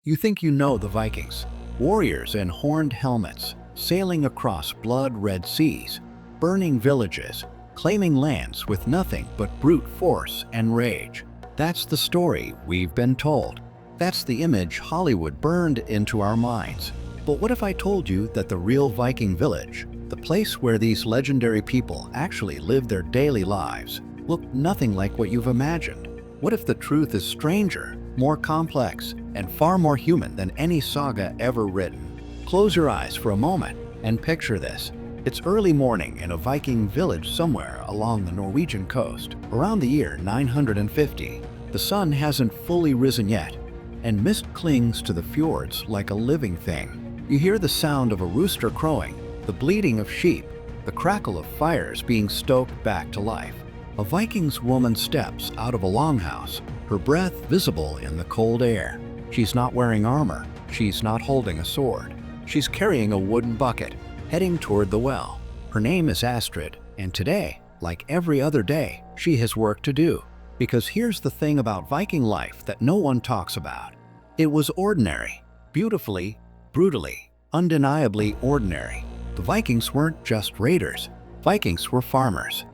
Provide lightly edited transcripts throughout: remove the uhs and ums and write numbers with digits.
You think you know the Vikings, warriors in horned helmets, sailing across blood-red seas, burning villages, claiming lands with nothing but brute force and rage. That's the story we've been told. That's the image Hollywood burned into our minds. But what if I told you that the real Viking village, the place where these legendary people actually lived their daily lives, looked nothing like what you've imagined? What if the truth is stranger, more complex, and far more human than any saga ever written? Close your eyes for a moment and picture this. It's early morning in a Viking village somewhere along the Norwegian coast, around the year 950. The sun hasn't fully risen yet, and mist clings to the fjords like a living thing. You hear the sound of a rooster crowing, the bleating of sheep, the crackle of fires being stoked back to life. A Viking's woman steps out of a longhouse, her breath visible in the cold air. She's not wearing armor, she's not holding a sword. She's carrying a wooden bucket, heading toward the well. Her name is Astrid, and today, like every other day, she has work to do. Because here's the thing about Viking life that no one talks about. It was ordinary, beautifully, brutally, undeniably ordinary. The Vikings weren't just raiders. Vikings were farmers.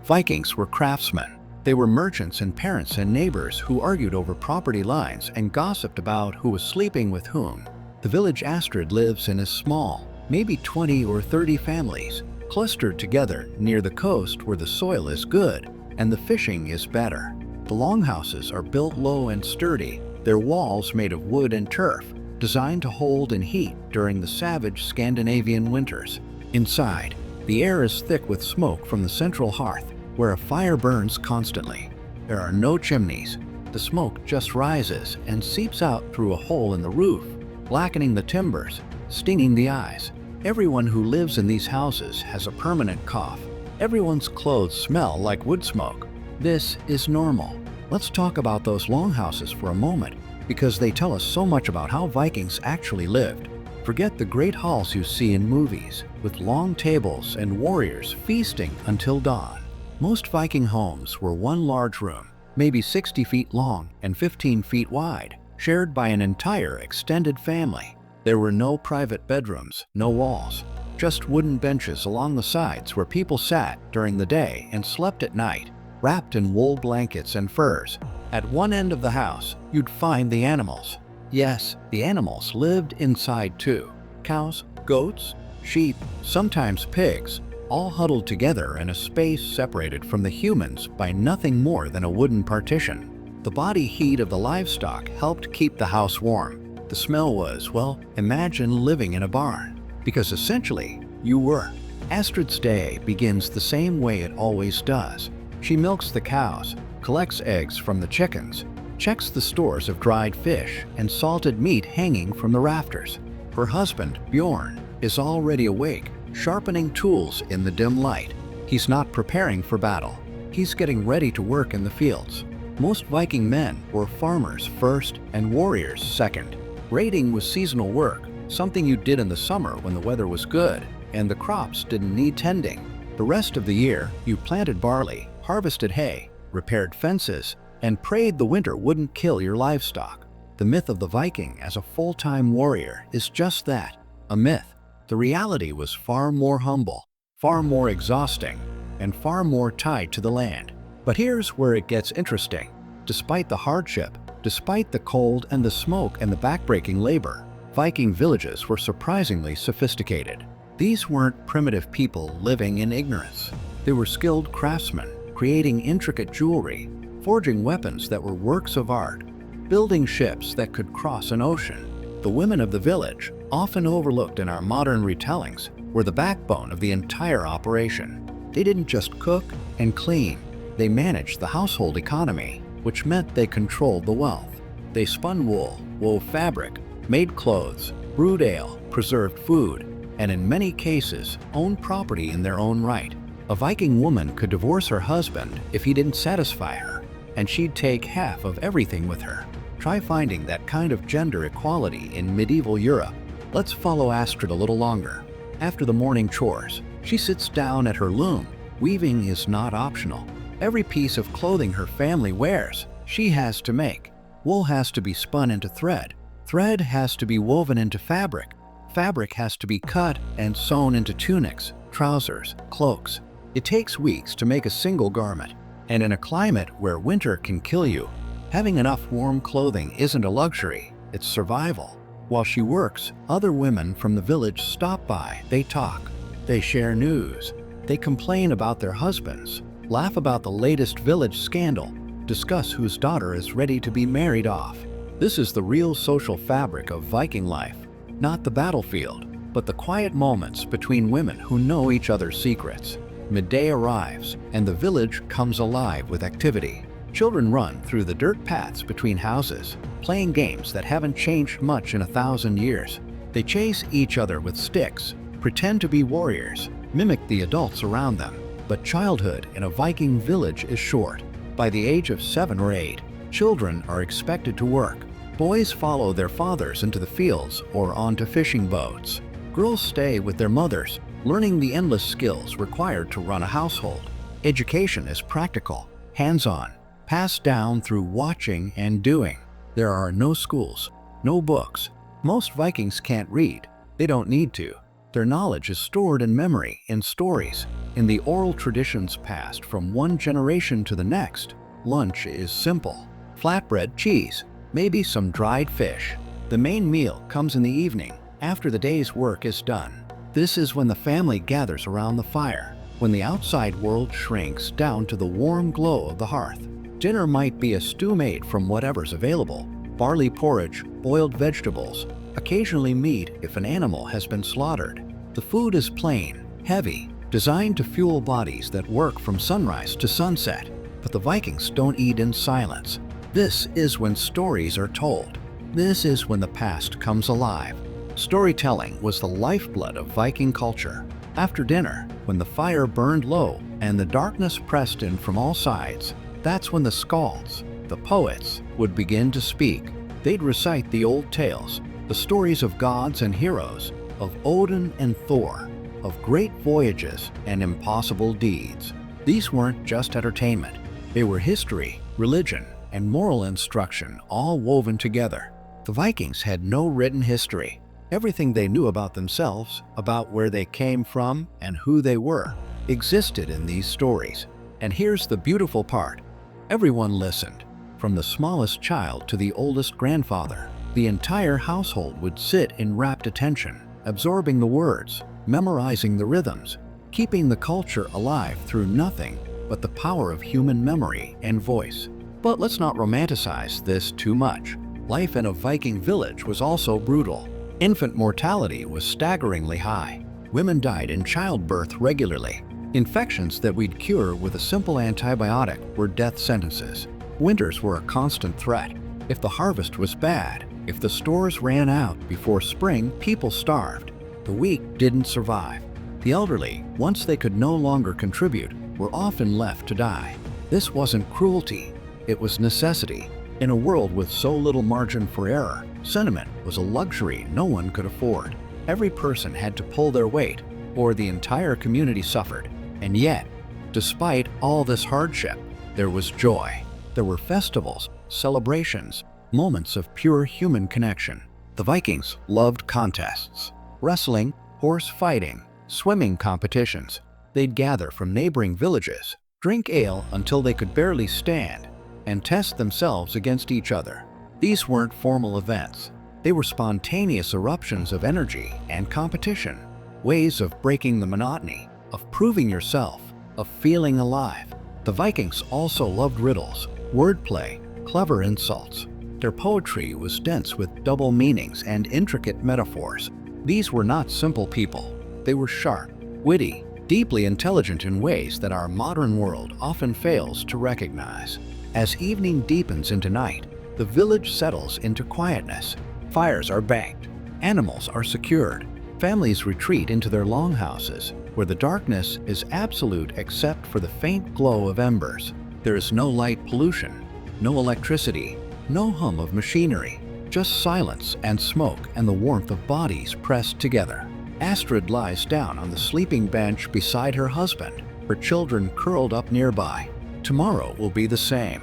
Vikings were craftsmen. They were merchants and parents and neighbors who argued over property lines and gossiped about who was sleeping with whom. The village Astrid lives in is small, maybe 20 or 30 families, clustered together near the coast where the soil is good and the fishing is better. The longhouses are built low and sturdy, their walls made of wood and turf, designed to hold in heat during the savage Scandinavian winters. Inside, the air is thick with smoke from the central hearth, where a fire burns constantly. There are no chimneys. The smoke just rises and seeps out through a hole in the roof, blackening the timbers, stinging the eyes. Everyone who lives in these houses has a permanent cough. Everyone's clothes smell like wood smoke. This is normal. Let's talk about those longhouses for a moment, because they tell us so much about how Vikings actually lived. Forget the great halls you see in movies, with long tables and warriors feasting until dawn. Most Viking homes were one large room, maybe 60 feet long and 15 feet wide, shared by an entire extended family. There were no private bedrooms, no walls, just wooden benches along the sides where people sat during the day and slept at night, wrapped in wool blankets and furs. At one end of the house, you'd find the animals. Yes, the animals lived inside too. Cows, goats, sheep, sometimes pigs, all huddled together in a space separated from the humans by nothing more than a wooden partition. The body heat of the livestock helped keep the house warm. The smell was, well, imagine living in a barn. Because essentially, you were. Astrid's day begins the same way it always does. She milks the cows, collects eggs from the chickens, checks the stores of dried fish and salted meat hanging from the rafters. Her husband, Bjorn, is already awake, sharpening tools in the dim light. He's not preparing for battle. He's getting ready to work in the fields. Most Viking men were farmers first and warriors second. Raiding was seasonal work, something you did in the summer when the weather was good and the crops didn't need tending. The rest of the year, you planted barley, harvested hay, repaired fences, and prayed the winter wouldn't kill your livestock. The myth of the Viking as a full-time warrior is just that, a myth. The reality was far more humble, far more exhausting, and far more tied to the land. But here's where it gets interesting. Despite the hardship, despite the cold and the smoke and the backbreaking labor, Viking villages were surprisingly sophisticated. These weren't primitive people living in ignorance. They were skilled craftsmen, creating intricate jewelry, forging weapons that were works of art, building ships that could cross an ocean. The women of the village, often overlooked in our modern retellings, were the backbone of the entire operation. They didn't just cook and clean, they managed the household economy, which meant they controlled the wealth. They spun wool, wove fabric, made clothes, brewed ale, preserved food, and in many cases, owned property in their own right. A Viking woman could divorce her husband if he didn't satisfy her, and she'd take half of everything with her. Try finding that kind of gender equality in medieval Europe. Let's follow Astrid a little longer. After the morning chores, she sits down at her loom. Weaving is not optional. Every piece of clothing her family wears, she has to make. Wool has to be spun into thread. Thread has to be woven into fabric. Fabric has to be cut and sewn into tunics, trousers, cloaks. It takes weeks to make a single garment, and in a climate where winter can kill you, having enough warm clothing isn't a luxury, it's survival. While she works, other women from the village stop by. They talk, they share news, they complain about their husbands, laugh about the latest village scandal, discuss whose daughter is ready to be married off. This is the real social fabric of Viking life, not the battlefield, but the quiet moments between women who know each other's secrets. Midday arrives, and the village comes alive with activity. Children run through the dirt paths between houses, playing games that haven't changed much in 1,000 years. They chase each other with sticks, pretend to be warriors, mimic the adults around them. But childhood in a Viking village is short. By the age of 7 or 8, children are expected to work. Boys follow their fathers into the fields or onto fishing boats. Girls stay with their mothers, learning the endless skills required to run a household. Education is practical, hands-on, passed down through watching and doing. There are no schools, no books. Most Vikings can't read. They don't need to. Their knowledge is stored in memory, in stories, in the oral traditions passed from one generation to the next. Lunch is simple. Flatbread, cheese, maybe some dried fish. The main meal comes in the evening, after the day's work is done. This is when the family gathers around the fire, when the outside world shrinks down to the warm glow of the hearth. Dinner might be a stew made from whatever's available: barley porridge, boiled vegetables, occasionally meat if an animal has been slaughtered. The food is plain, heavy, designed to fuel bodies that work from sunrise to sunset. But the Vikings don't eat in silence. This is when stories are told. This is when the past comes alive. Storytelling was the lifeblood of Viking culture. After dinner, when the fire burned low and the darkness pressed in from all sides, that's when the skalds, the poets, would begin to speak. They'd recite the old tales, the stories of gods and heroes, of Odin and Thor, of great voyages and impossible deeds. These weren't just entertainment. They were history, religion, and moral instruction all woven together. The Vikings had no written history. Everything they knew about themselves, about where they came from and who they were, existed in these stories. And here's the beautiful part. Everyone listened, from the smallest child to the oldest grandfather. The entire household would sit in rapt attention, absorbing the words, memorizing the rhythms, keeping the culture alive through nothing but the power of human memory and voice. But let's not romanticize this too much. Life in a Viking village was also brutal. Infant mortality was staggeringly high. Women died in childbirth regularly. Infections that we'd cure with a simple antibiotic were death sentences. Winters were a constant threat. If the harvest was bad, if the stores ran out before spring, people starved. The weak didn't survive. The elderly, once they could no longer contribute, were often left to die. This wasn't cruelty, it was necessity. In a world with so little margin for error, sentiment was a luxury no one could afford. Every person had to pull their weight, or the entire community suffered. And yet, despite all this hardship, there was joy. There were festivals, celebrations, moments of pure human connection. The Vikings loved contests. Wrestling, horse fighting, swimming competitions. They'd gather from neighboring villages, drink ale until they could barely stand, and test themselves against each other. These weren't formal events. They were spontaneous eruptions of energy and competition, ways of breaking the monotony, of proving yourself, of feeling alive. The Vikings also loved riddles, wordplay, clever insults. Their poetry was dense with double meanings and intricate metaphors. These were not simple people. They were sharp, witty, deeply intelligent in ways that our modern world often fails to recognize. As evening deepens into night, the village settles into quietness. Fires are banked, animals are secured, families retreat into their longhouses, where the darkness is absolute except for the faint glow of embers. There is no light pollution, no electricity, no hum of machinery, just silence and smoke and the warmth of bodies pressed together. Astrid lies down on the sleeping bench beside her husband, her children curled up nearby. Tomorrow will be the same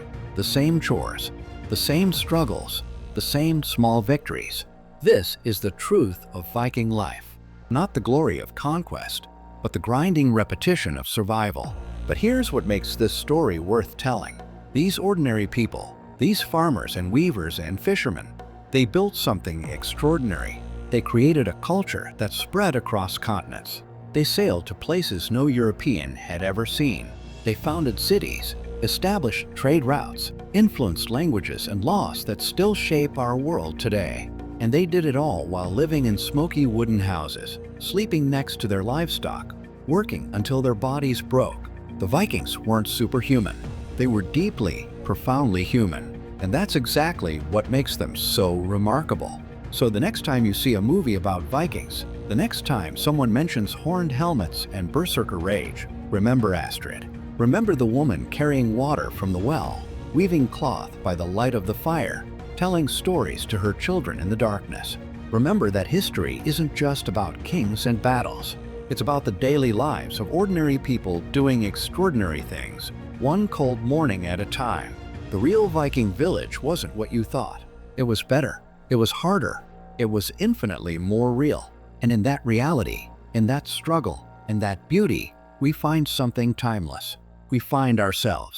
chores, the same struggles, the same small victories. This is the truth of Viking life. Not the glory of conquest, but the grinding repetition of survival. But here's what makes this story worth telling. These ordinary people, these farmers and weavers and fishermen, they built something extraordinary. They created a culture that spread across continents. They sailed to places no European had ever seen. They founded cities, established trade routes, influenced languages and laws that still shape our world today. And they did it all while living in smoky wooden houses, sleeping next to their livestock, working until their bodies broke. The Vikings weren't superhuman. They were deeply, profoundly human. And that's exactly what makes them so remarkable. So the next time you see a movie about Vikings, the next time someone mentions horned helmets and berserker rage, remember Astrid. Remember the woman carrying water from the well, weaving cloth by the light of the fire, telling stories to her children in the darkness. Remember that history isn't just about kings and battles. It's about the daily lives of ordinary people doing extraordinary things, one cold morning at a time. The real Viking village wasn't what you thought. It was better. It was harder. It was infinitely more real. And in that reality, in that struggle, in that beauty, we find something timeless. We find ourselves.